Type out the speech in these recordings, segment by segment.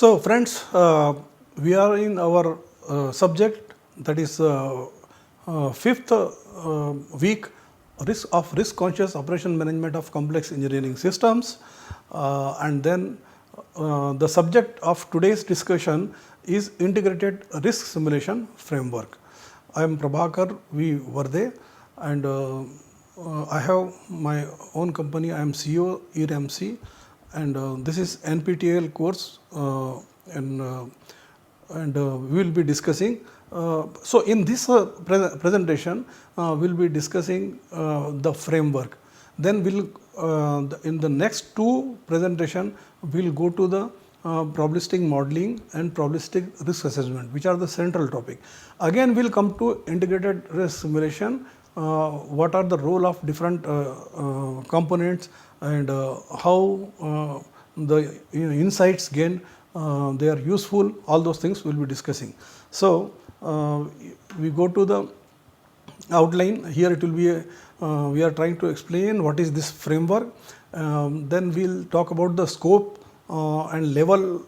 So friends, we are in our subject, that is fifth week, risk conscious operation management of complex engineering systems, and then the subject of today's discussion is integrated risk simulation framework. I am Prabhakar V. Vardhe, and I have my own company. I am CEO ERMC, and this is NPTEL course, and we will be discussing. So in this presentation, we will be discussing the framework. Then in the next two presentation, we will go to the probabilistic modeling and probabilistic risk assessment, which are the central topic. Again, we will come to integrated risk simulation, what are the role of different components, and how the insights gained, they are useful, all those things we will be discussing. So we go to the outline. Here it will be we are trying to explain what is this framework. Then we will talk about the scope and level.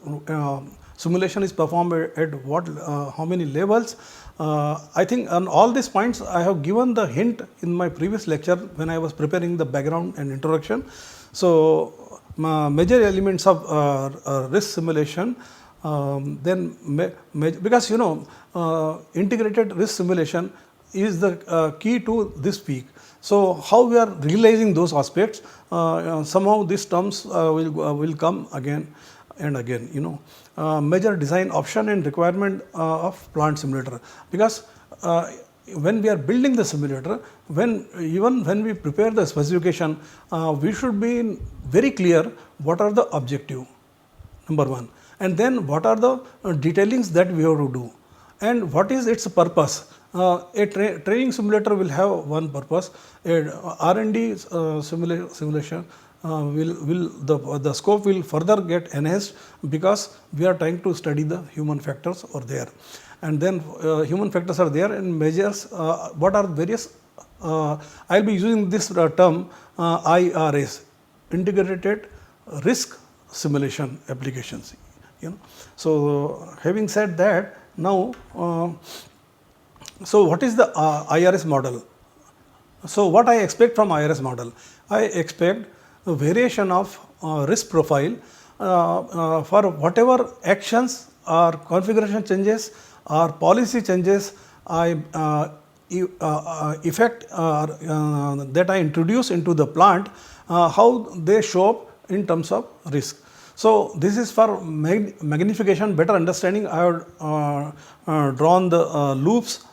Simulation is performed at what, how many levels. I think on all these points I have given the hint in my previous lecture when I was preparing the background and introduction. So major elements of risk simulation, then because integrated risk simulation is the key to this week. So how we are realizing those aspects, somehow these terms will come again and again. Major design option and requirement of plant simulator, because when we are building the simulator, even when we prepare the specification, we should be very clear what are the objective, number one, and then what are the detailings that we have to do, and what is its purpose. A training simulator will have one purpose. A R&D simulation the scope will further get enhanced, because we are trying to study the human factors over there, and then human factors are there and measures what are various. I will be using this term IRS, integrated risk simulation applications. So having said that, now so what is the IRS model? So what I expect from IRS model? I expect a variation of risk profile for whatever actions or configuration changes or policy changes I effect that I introduce into the plant, how they show up in terms of risk. So this is for magnification, better understanding. I have drawn the loops.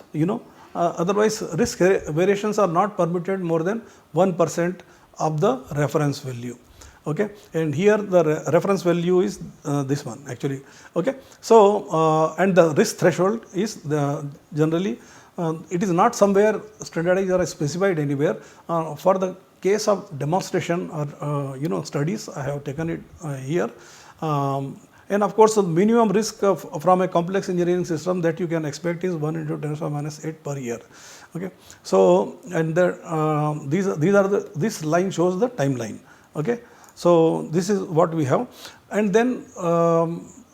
Otherwise risk variations are not permitted more than 1% of the reference value. Okay, and here the reference value is this one actually. Okay, so and the risk threshold is generally it is not somewhere standardized or specified anywhere. For the case of demonstration or studies, I have taken it here. And of course, the minimum risk from a complex engineering system that you can expect is 1 into 10⁻⁸ per year. Okay, so and this line shows the timeline. Okay, so this is what we have, and then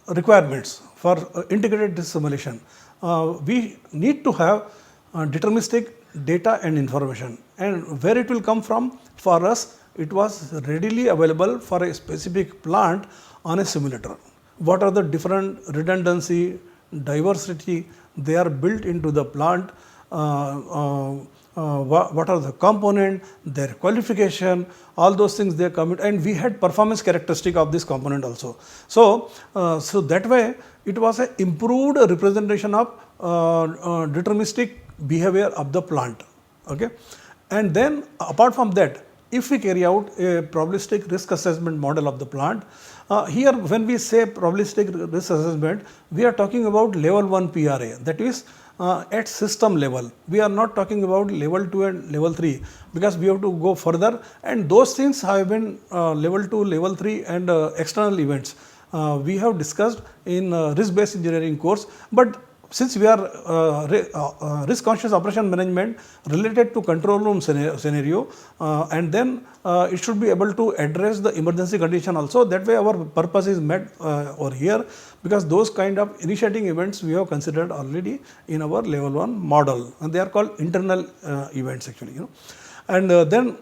requirements for integrated risk simulation. We need to have deterministic data and information, and where it will come from. For us, it was readily available for a specific plant on a simulator. What are the different redundancy, diversity they are built into the plant, what are the component, their qualification, all those things they commit, and we had performance characteristic of this component also. So, so that way it was an improved representation of deterministic behavior of the plant. Okay, and then apart from that, if we carry out a probabilistic risk assessment model of the plant, here when we say probabilistic risk assessment, we are talking about level 1 PRA, that is at system level. We are not talking about level 2 and level 3, because we have to go further, and those things have been level 2, level 3 and external events. we have discussed in risk-based engineering course, but since we are risk conscious operation management related to control room scenario, and then it should be able to address the emergency condition also. That way our purpose is met over here, because those kind of initiating events we have considered already in our level 1 model, and they are called internal events actually, and then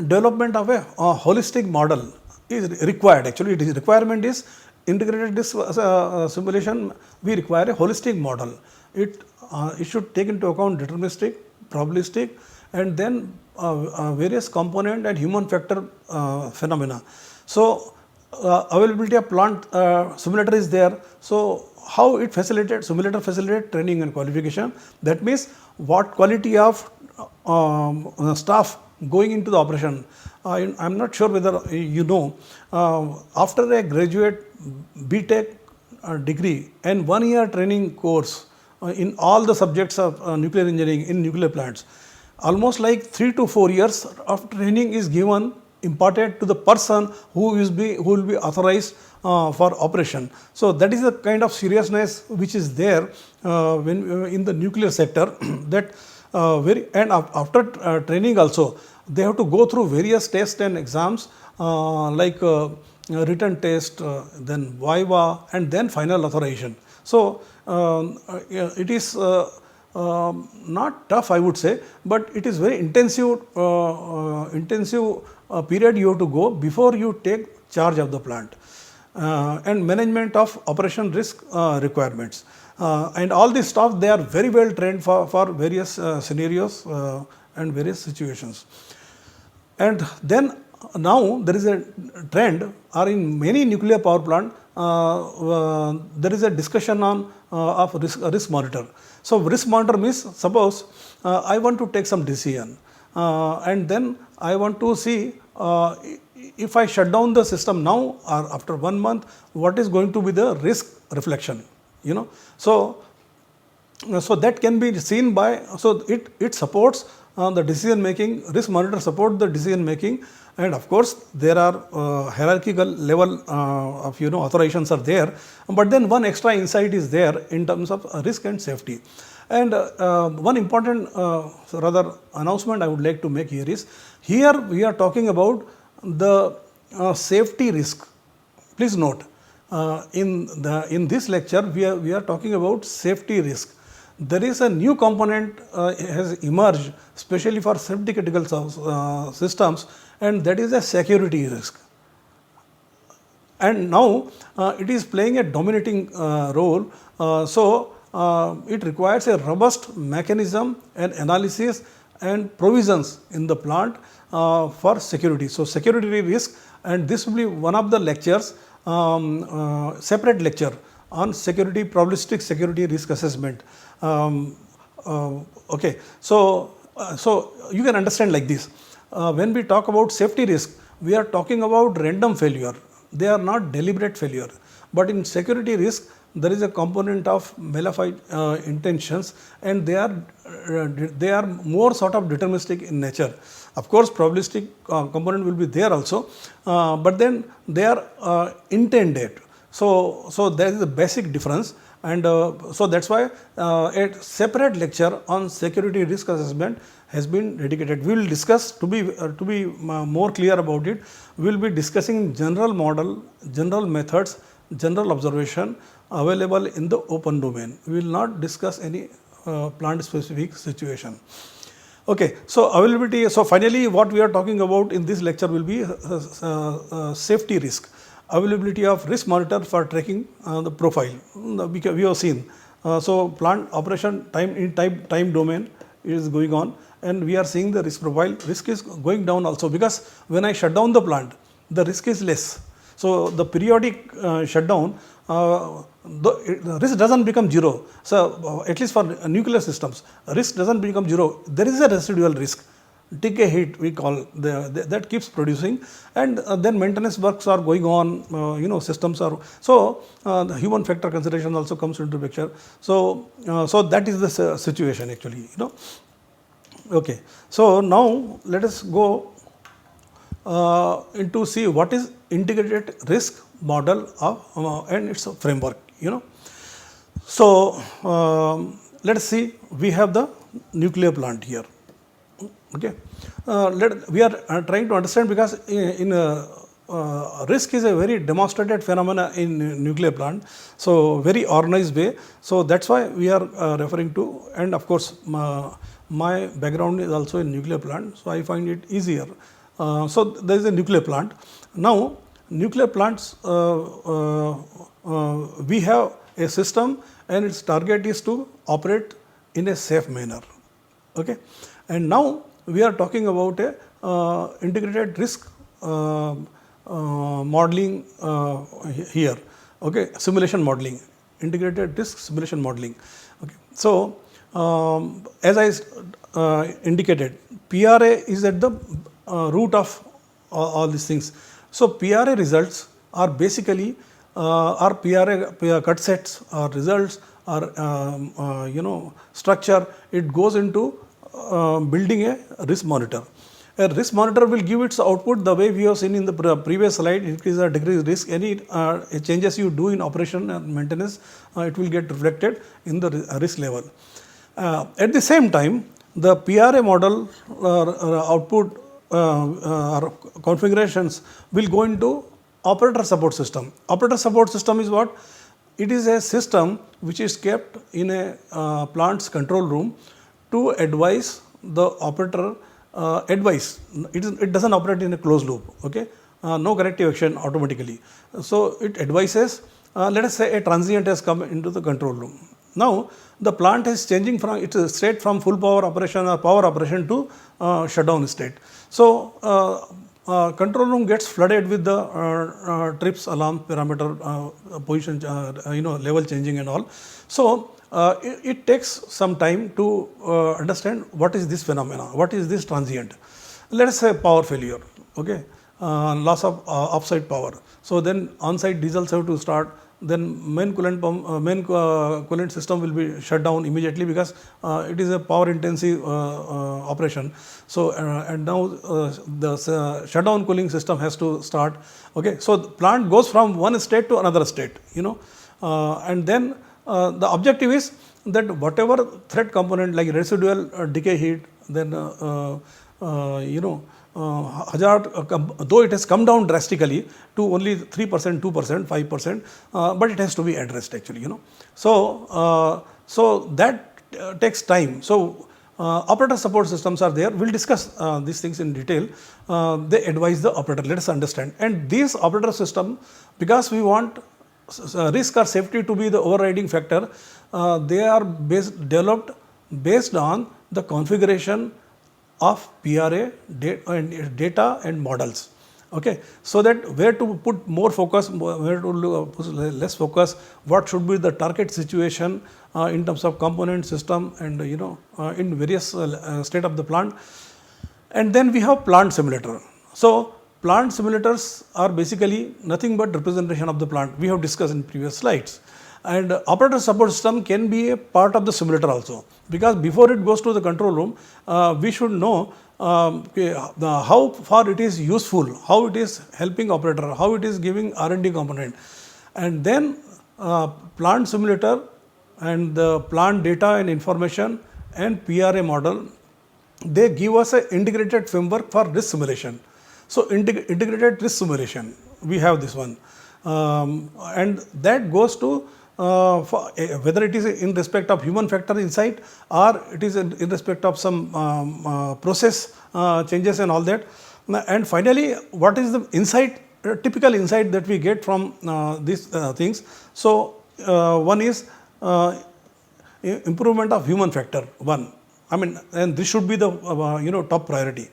development of a holistic model is required. Actually, it is requirement is integrated risk simulation. We require a holistic model. It should take into account deterministic, probabilistic, and then various component and human factor phenomena. So availability of plant simulator is there. So how it facilitates, simulator facilitate training and qualification. That means what quality of staff going into the operation. I am not sure whether you know, after a graduate BTech degree and 1 year training course in all the subjects of nuclear engineering in nuclear plants, almost like 3 to 4 years of training is given, imparted to the person who will be authorized for operation. So that is the kind of seriousness which is there when in the nuclear sector. That after training also, they have to go through various tests and exams like written test, then viva, and then final authorization. So it is not tough, I would say, but it is very intensive period you have to go before you take charge of the plant, and management of operation risk requirements. And all this stuff, they are very well trained for various scenarios and various situations. And then now there is a trend, or in many nuclear power plant, there is a discussion on of risk monitor. So risk monitor means, suppose I want to take some decision, and then I want to see if I shut down the system now or after 1 month, what is going to be the risk reflection, So that can be seen by, so it supports the decision making. Risk monitor support the decision making, and of course there are hierarchical level of authorizations are there, but then one extra insight is there in terms of risk and safety. And one important rather announcement I would like to make here is, here we are talking about the safety risk. Please note, in this lecture we are talking about safety risk. There is a new component has emerged especially for safety critical systems, and that is a security risk. And now it is playing a dominating role. So it requires a robust mechanism and analysis and provisions in the plant for security. So security risk, and this will be one of the lectures, separate lecture on security, probabilistic security risk assessment. Okay, so you can understand like this. When we talk about safety risk, we are talking about random failure. They are not deliberate failure. But in security risk, there is a component of malefied intentions, and they are more sort of deterministic in nature. Of course, probabilistic component will be there also, but then they are intended. So there is a basic difference, and so that's why a separate lecture on security risk assessment has been dedicated. We will discuss, to be more clear about it, we will be discussing general model, general methods, general observation available in the open domain. We will not discuss any plant specific situation. Okay, so availability. So finally, what we are talking about in this lecture will be safety risk. Availability of risk monitor for tracking the profile. We have seen. So plant operation time domain is going on, and we are seeing the risk profile. Risk is going down also, because when I shut down the plant, the risk is less. So the periodic shutdown, the risk doesn't become zero. So at least for nuclear systems, risk doesn't become zero. There is a residual risk. Decay hit we call that keeps producing, and then maintenance works are going on. Systems are, so the human factor consideration also comes into the picture. So that is the situation actually. Okay, so now let us go into see what is integrated risk model of and its a framework. So let us see, we have the nuclear plant here. Okay, we are trying to understand, because risk is a very demonstrated phenomena in nuclear plant, so very organized way. So that's why we are referring to, and of course my background is also in nuclear plant, so I find it easier. So there is a nuclear plant. Now nuclear plants, we have a system, and its target is to operate in a safe manner. Okay, and now we are talking about a integrated risk modeling here. Okay, simulation modeling, integrated risk simulation modeling. Okay, so as I indicated, PRA is at the root of all these things. So PRA results are basically our PRA cut sets or results or structure. It goes into building a risk monitor. A risk monitor will give its output the way we have seen in the previous slide: increase or decrease risk. Any changes you do in operation and maintenance, it will get reflected in the risk level. At the same time, the PRA model output or configurations will go into operator support system. Operator support system is what? It is a system which is kept in a plant's control room to advise the operator. Advice. It doesn't operate in a closed loop. Okay, no corrective action automatically. So it advises. Let us say a transient has come into the control room. Now the plant is changing from its state from full power operation or power operation to shutdown state. So control room gets flooded with the trips, alarm, parameter, position, level changing and all. So it takes some time to understand what is this phenomena, what is this transient. Let us say power failure. Okay, loss of offsite power. So then on-site diesels have to start. Then main coolant pump, main coolant system will be shut down immediately, because it is a power intensive operation. So and now the shutdown cooling system has to start. Okay, so the plant goes from one state to another state. And then the objective is that whatever threat component like residual decay heat, then hazard, though it has come down drastically to only 3%, 2%, 5%, but it has to be addressed actually. So that takes time. So operator support systems are there. We'll discuss these things in detail. They advise the operator. Let us understand. And these operator system, because we want risk or safety to be the overriding factor, they are developed based on the configuration of PRA data and models. Okay, so that where to put more focus, where to put less focus, what should be the target situation in terms of component system and in various state of the plant. And then we have plant simulator. So plant simulators are basically nothing but representation of the plant. We have discussed in previous slides. And operator support system can be a part of the simulator also, because before it goes to the control room, we should know how far it is useful, how it is helping operator, how it is giving R&D component. And then plant simulator and the plant data and information and PRA model, they give us an integrated framework for risk simulation. So integrated risk simulation, we have this one, and that goes to whether it is in respect of human factor insight, or it is in respect of some process changes and all that. And finally, what is the insight, typical insight that we get from these things. So one is improvement of human factor, one. I mean, and this should be the top priority.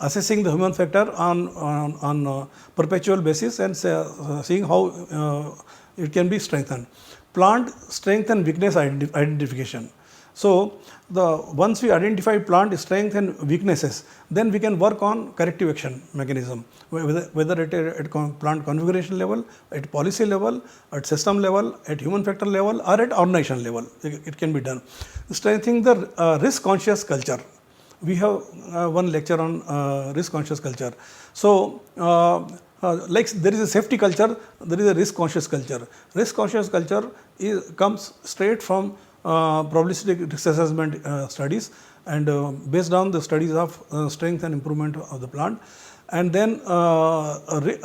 Assessing the human factor on perpetual basis and seeing how it can be strengthened. Plant strength and weakness identification. So once we identify plant strength and weaknesses, then we can work on corrective action mechanism, whether at plant configuration level, at policy level, at system level, at human factor level, or at organization level. It can be done. Strengthening the risk conscious culture. We have one lecture on risk conscious culture. So like there is a safety culture, there is a risk conscious culture. Risk conscious culture comes straight from probabilistic risk assessment studies, and based on the studies of strength and improvement of the plant, and then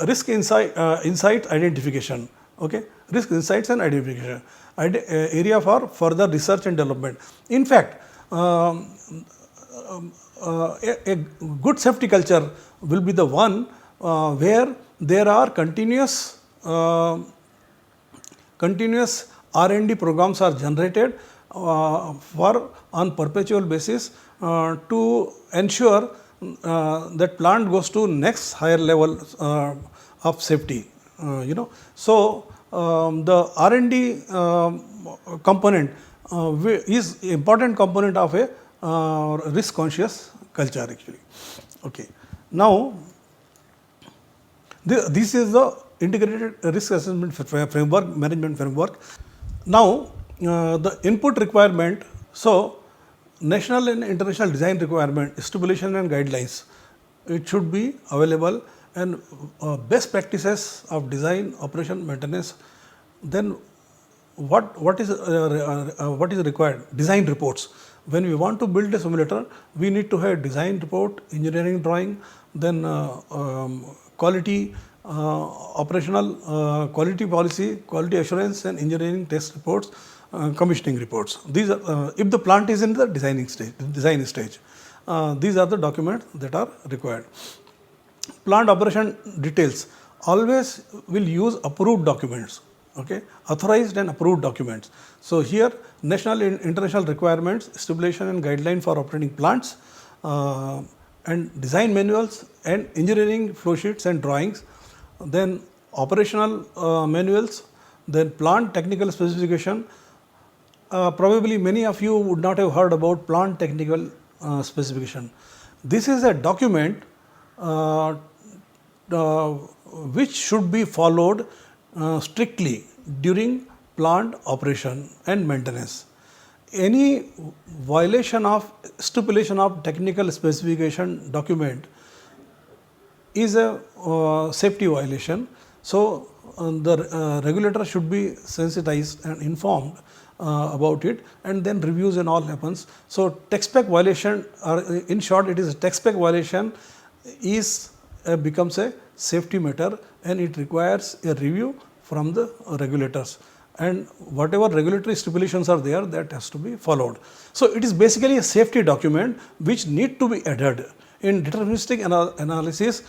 risk insight identification. Okay, risk insights and identification, area for further research and development. In fact, a good safety culture will be the one where there are continuous R&D programs are generated for on perpetual basis to ensure that plant goes to next higher level of safety. So the R&D component is important component of a risk conscious culture actually. Okay. Now, this is the integrated risk assessment framework, management framework. Now, the input requirement, so national and international design requirement, stipulation and guidelines, it should be available, and best practices of design, operation, maintenance. Then what is required? Design reports. When we want to build a simulator, we need to have design report, engineering drawing, then quality, operational quality policy, quality assurance and engineering test reports, commissioning reports. These are, if the plant is in the design stage, these are the documents that are required. Plant operation details always will use approved documents, okay, authorized and approved documents. So here national and international requirements, stipulation and guideline for operating plants, and design manuals and engineering flow sheets and drawings, then operational manuals, then plant technical specification. Probably many of you would not have heard about plant technical specification. This is a document which should be followed strictly during plant operation and maintenance. Any violation of stipulation of technical specification document is a safety violation. So the regulator should be sensitized and informed about it, and then reviews and all happens. So tech spec violation, or in short it is a tech spec violation, is becomes a safety matter, and it requires a review from the regulators, and whatever regulatory stipulations are there, that has to be followed. So it is basically a safety document which need to be adhered. In deterministic analysis,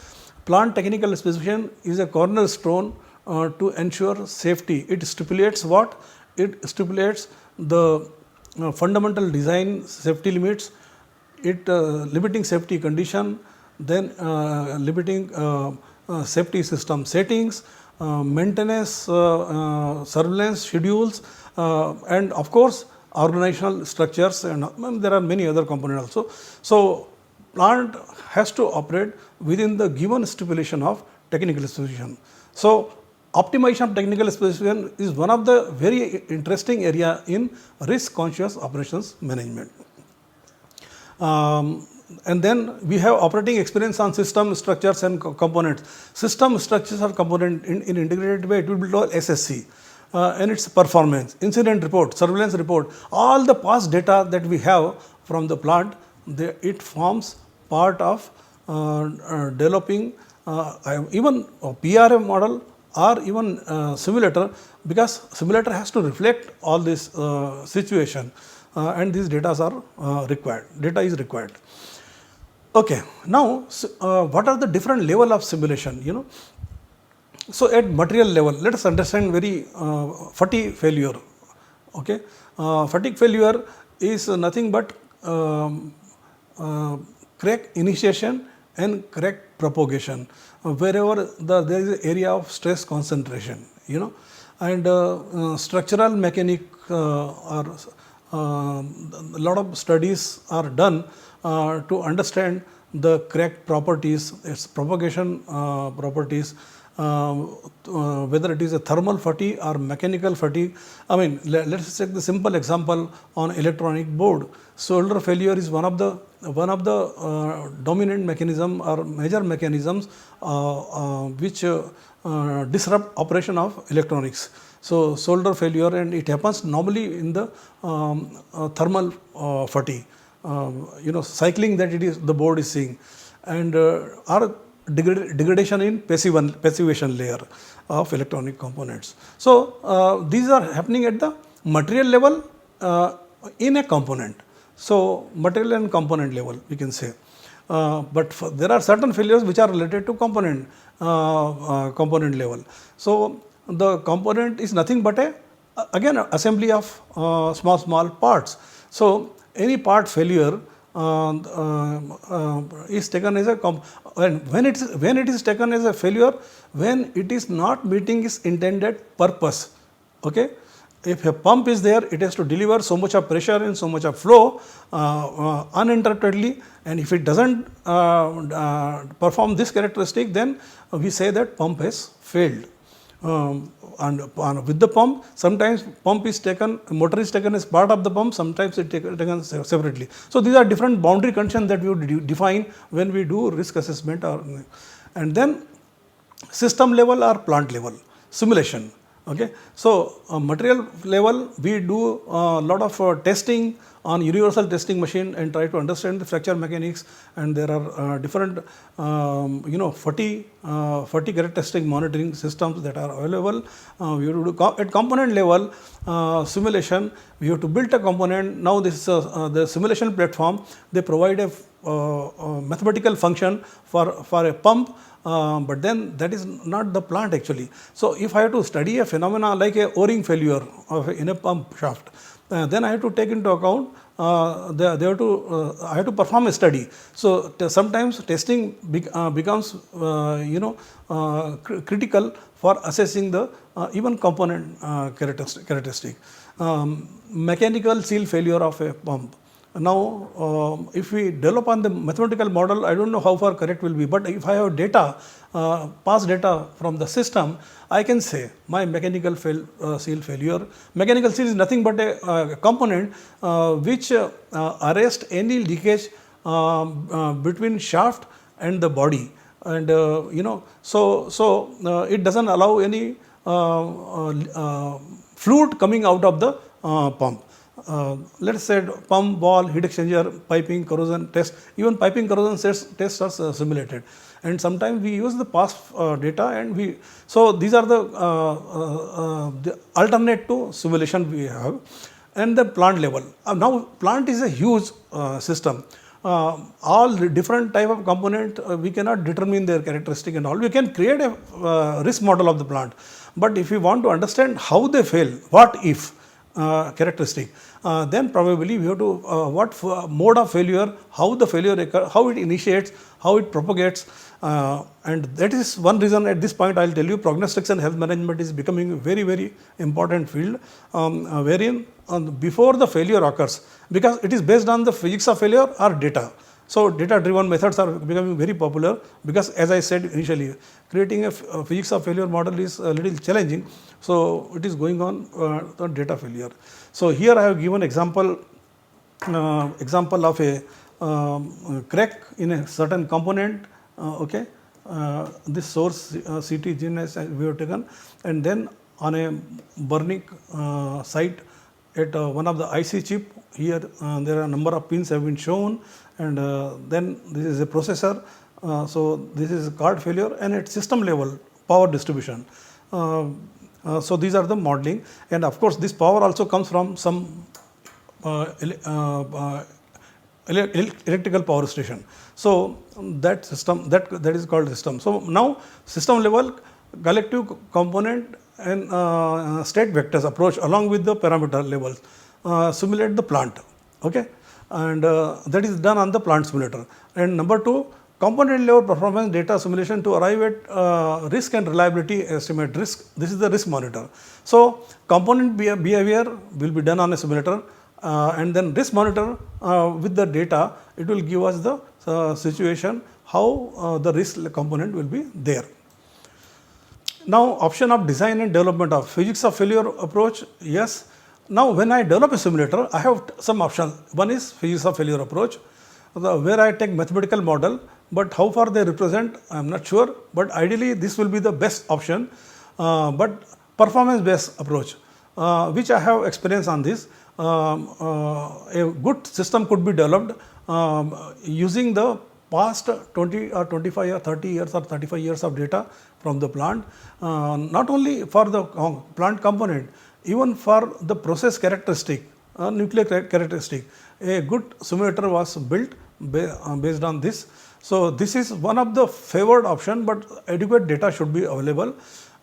plant technical specification is a cornerstone to ensure safety. It stipulates what? It stipulates the fundamental design safety limits, it limiting safety condition, then limiting safety system settings, maintenance surveillance schedules, and of course organizational structures, and there are many other components also. So plant has to operate within the given stipulation of technical specification. So optimization of technical specification is one of the very interesting area in risk conscious operations management. And then we have operating experience on system structures and components. System structures or component in integrated way, it will be called SSC, and its performance, incident report, surveillance report, all the past data that we have from the plant, it forms part of developing even a PRM model or even simulator, because simulator has to reflect all this situation, and these data are required. Data is required. Okay. Now, what are the different level of simulation? So at material level, let us understand very fatigue failure. Okay, fatigue failure is nothing but crack initiation and crack propagation wherever there is an area of stress concentration, and structural mechanic or a lot of studies are done to understand the crack properties, its propagation properties, whether it is a thermal fatigue or mechanical fatigue. I mean, let's take the simple example on electronic board. Solder failure is one of the dominant mechanism or major mechanisms which disrupt operation of electronics. So, solder failure, and it happens normally in the thermal fatigue, cycling that the board is seeing, and or degradation in passivation layer of electronic components. So, these are happening at the material level in a component. So, material and component level we can say. But there are certain failures which are related to component level. So, the component is nothing but again assembly of small parts. So, any part failure is taken as a when it is taken as a failure when it is not meeting its intended purpose. Okay. If a pump is there, it has to deliver so much of pressure and so much of flow uninterruptedly, and if it does not perform this characteristic, then we say that pump has failed. And with the pump, sometimes pump is taken, motor is taken as part of the pump, sometimes it is taken separately. So, these are different boundary conditions that we would define when we do risk assessment, and then system level or plant level simulation. Okay. So, material level we do a lot of testing on universal testing machine and try to understand the fracture mechanics, and there are different fatigue characteristic monitoring systems that are available. We have to do at component level simulation. We have to build a component. Now, this the simulation platform, they provide a mathematical function for a pump. But then that is not the plant actually. So, if I have to study a phenomena like a O-ring failure in a pump shaft, then I have to take into account I have to perform a study. So, sometimes testing becomes critical for assessing the even component characteristic. Mechanical seal failure of a pump. Now, if we develop on the mathematical model, I do not know how far correct will be, but if I have data, past data from the system, I can say my mechanical seal failure. Mechanical seal is nothing but a component which arrests any leakage between shaft and the body, and it does not allow any fluid coming out of the pump. Let us say pump, ball, heat exchanger, piping, corrosion test, even piping corrosion tests are simulated, and sometimes we use the past data, and so these are the alternate to simulation we have. And the plant level. Now, plant is a huge system. All the different type of component we cannot determine their characteristic and all. We can create a risk model of the plant, but if we want to understand how they fail, what if characteristic, then probably we have to what mode of failure, how the failure occurs, how it initiates, how it propagates, and that is one reason at this point I will tell you prognostics and health management is becoming a very important field, wherein before the failure occurs, because it is based on the physics of failure or data. So, data driven methods are becoming very popular, because as I said initially, creating a physics of failure model is a little challenging. So, it is going on the data failure. So, here I have given example of a crack in a certain component. Okay, this source CT gene as we have taken, and then on a burning site at one of the IC chip, here there are a number of pins have been shown, and then this is a processor. So, this is card failure, and at system level power distribution. So, these are the modeling, and of course, this power also comes from some electrical power station. So, that system that is called system. So, now system level collective component and state vectors approach along with the parameter levels simulate the plant. Okay, and that is done on the plant simulator. And number 2, component level performance data simulation to arrive at risk and reliability estimate risk. This is the risk monitor. So, component behavior will be done on a simulator, and then risk monitor with the data, it will give us the situation how the risk component will be there. Now, option of design and development of physics of failure approach, yes. Now, when I develop a simulator, I have some options. One is physics of failure approach, where I take mathematical model, but how far they represent, I am not sure, but ideally this will be the best option, but performance based approach, which I have experience on this. A good system could be developed using the past 20 or 25 or 30 years or 35 years of data from the plant, not only for the plant component, even for the process characteristic, nuclear characteristic. A good simulator was built based on this. So, this is one of the favored option, but adequate data should be available.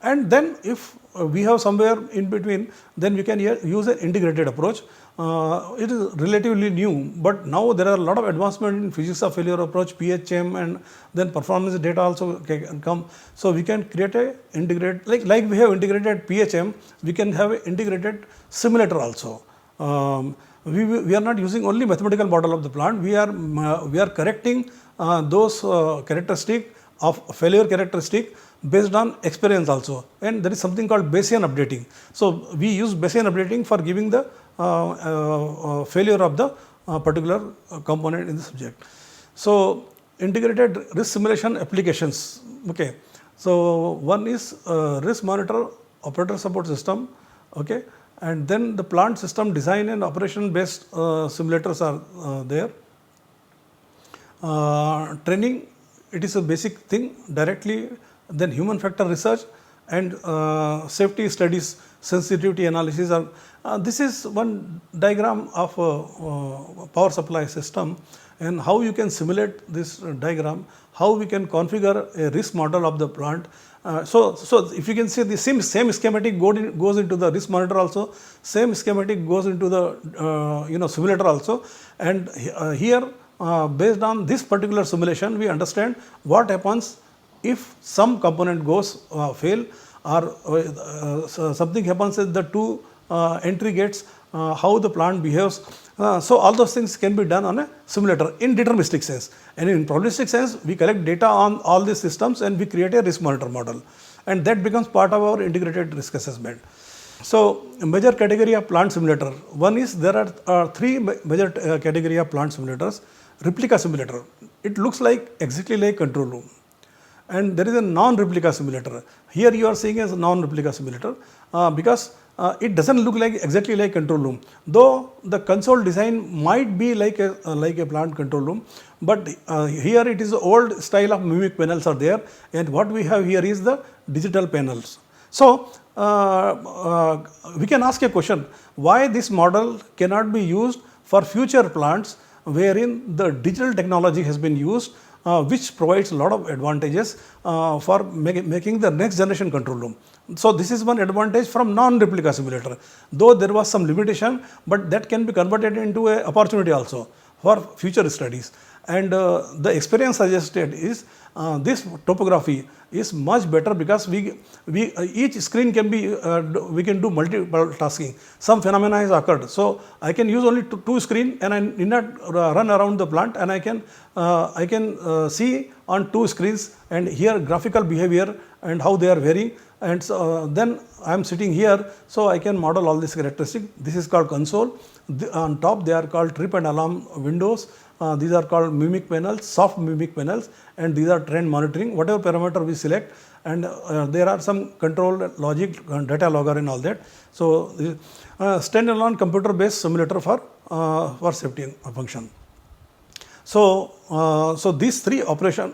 And then if we have somewhere in between, then we can use an integrated approach. It is relatively new, but now there are a lot of advancement in physics of failure approach, PHM, and then performance data also can come. So, we can create a integrated, like we have integrated PHM, we can have an integrated simulator also. We are not using only mathematical model of the plant, we are correcting those characteristic of failure characteristic based on experience also, and there is something called Bayesian updating. So, we use Bayesian updating for giving the failure of the particular component in the subject. So, integrated risk simulation applications. Okay. So, one is risk monitor operator support system, okay, and then the plant system design and operation based simulators are there. Training, it is a basic thing directly, then human factor research and safety studies, sensitivity analysis are, this is one diagram of a power supply system, and how you can simulate this diagram, how we can configure a risk model of the plant. So if you can see the same schematic goes into the risk monitor also, same schematic goes into the simulator also, and here based on this particular simulation we understand what happens if some component goes fail, or something happens at the two entry gates, how the plant behaves. So, all those things can be done on a simulator in deterministic sense, and in probabilistic sense we collect data on all these systems and we create a risk monitor model, and that becomes part of our integrated risk assessment. So, major category of plant simulator, one is there are three major category of plant simulators. Replica simulator, it looks like exactly like control room, and there is a non-replica simulator. Here you are seeing as a non-replica simulator because it does not look like exactly like control room, though the console design might be like a plant control room, but here it is old style of mimic panels are there, and what we have here is the digital panels. So, we can ask a question, why this model cannot be used for future plants wherein the digital technology has been used, which provides a lot of advantages for making the next generation control room. So, this is one advantage from non-replica simulator, though there was some limitation, but that can be converted into an opportunity also for future studies. And the experience suggested is this topography is much better because each screen can be we can do multiple tasking. Some phenomena has occurred, so I can use only two screen and I need not run around the plant, and I can see on two screens and hear graphical behavior and how they are varying, and so, then I am sitting here, so I can model all these characteristics. This is called console. On top they are called trip and alarm windows. These are called mimic panels, soft mimic panels, and these are trend monitoring, whatever parameter we select, and there are some control logic, data logger and all that. So, standalone computer based simulator for safety function. So, so these three operation,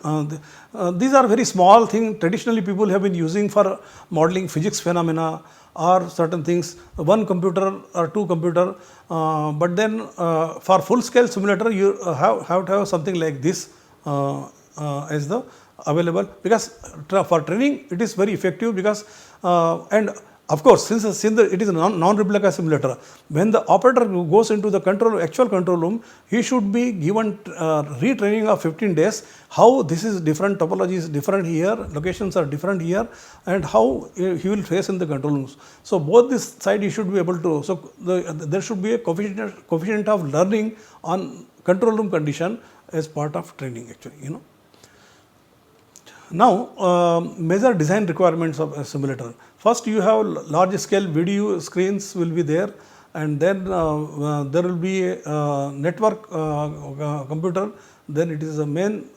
these are very small thing traditionally people have been using for modeling physics phenomena or certain things, one computer or two computer, but then for full scale simulator you have to have something like this as the available, because for training it is very effective, because and of course, since it is a non-replica simulator, when the operator goes into the actual control room, he should be given retraining of 15 days, how this is different, topology is different here, locations are different here, and how he will face in the control rooms. So, both this side he should be able to, so there should be a coefficient of learning on control room condition as part of training actually, Now, major design requirements of a simulator. First, you have large scale video screens will be there, and then there will be a network computer, then it is a main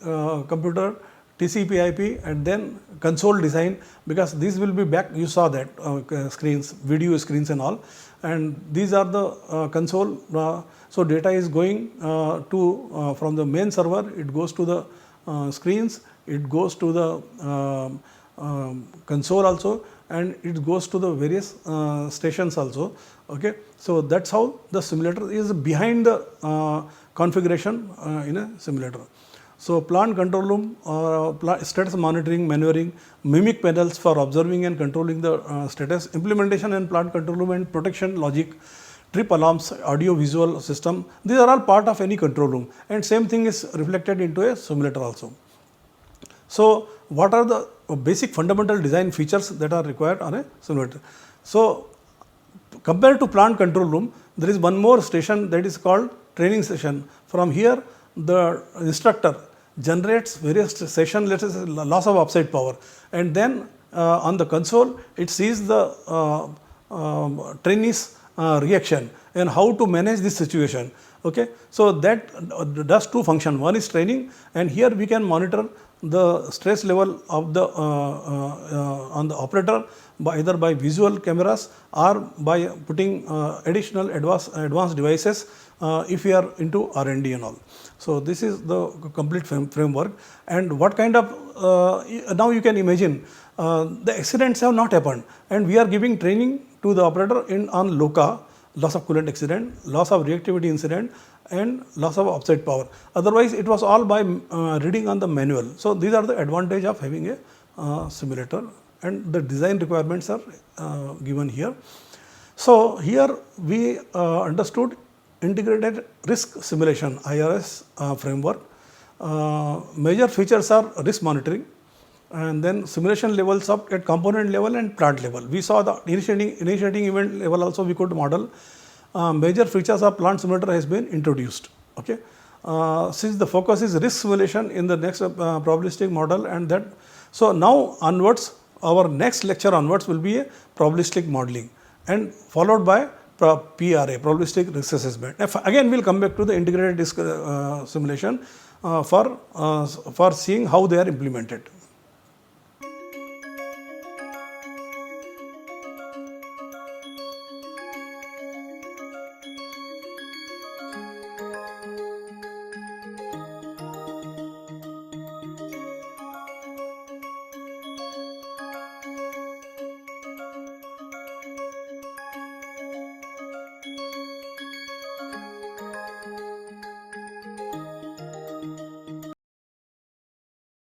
computer, TCP/IP, and then console design, because these will be back, you saw that screens, video screens and all, and these are the console. So, data is going to from the main server, it goes to the screens, it goes to the console also, and it goes to the various stations also. Okay. So, that is how the simulator is behind the configuration in a simulator. So, plant control room, status monitoring, maneuvering, mimic panels for observing and controlling the status, implementation and plant control room and protection logic, trip alarms, audio visual system, these are all part of any control room, and same thing is reflected into a simulator also. So, what are the basic fundamental design features that are required on a simulator? So, compared to plant control room, there is one more station, that is called training station. From here, the instructor generates various session, let us say loss of upside power, and then on the console it sees the trainees reaction and how to manage this situation. Okay. So, that does two functions, one is training, and here we can monitor the stress level of the on the operator by either by visual cameras or by putting additional advanced devices if we are into R&D and all. So, this is the complete framework, and what kind of now you can imagine the accidents have not happened, and we are giving training to the operator in on LOCA, loss of coolant accident, loss of reactivity incident, and loss of upside power. Otherwise, it was all by reading on the manual. So, these are the advantage of having a simulator, and the design requirements are given here. So, here we understood integrated risk simulation IRS framework. Major features are risk monitoring, and then simulation levels up at component level and plant level. We saw the initiating event level also we could model. Major features of plant simulator has been introduced. Okay. Since the focus is risk simulation in the next probabilistic model, and that, so now onwards, our next lecture onwards will be a probabilistic modeling, and followed by PRA, probabilistic risk assessment. Again, we will come back to the integrated risk simulation for seeing how they are implemented.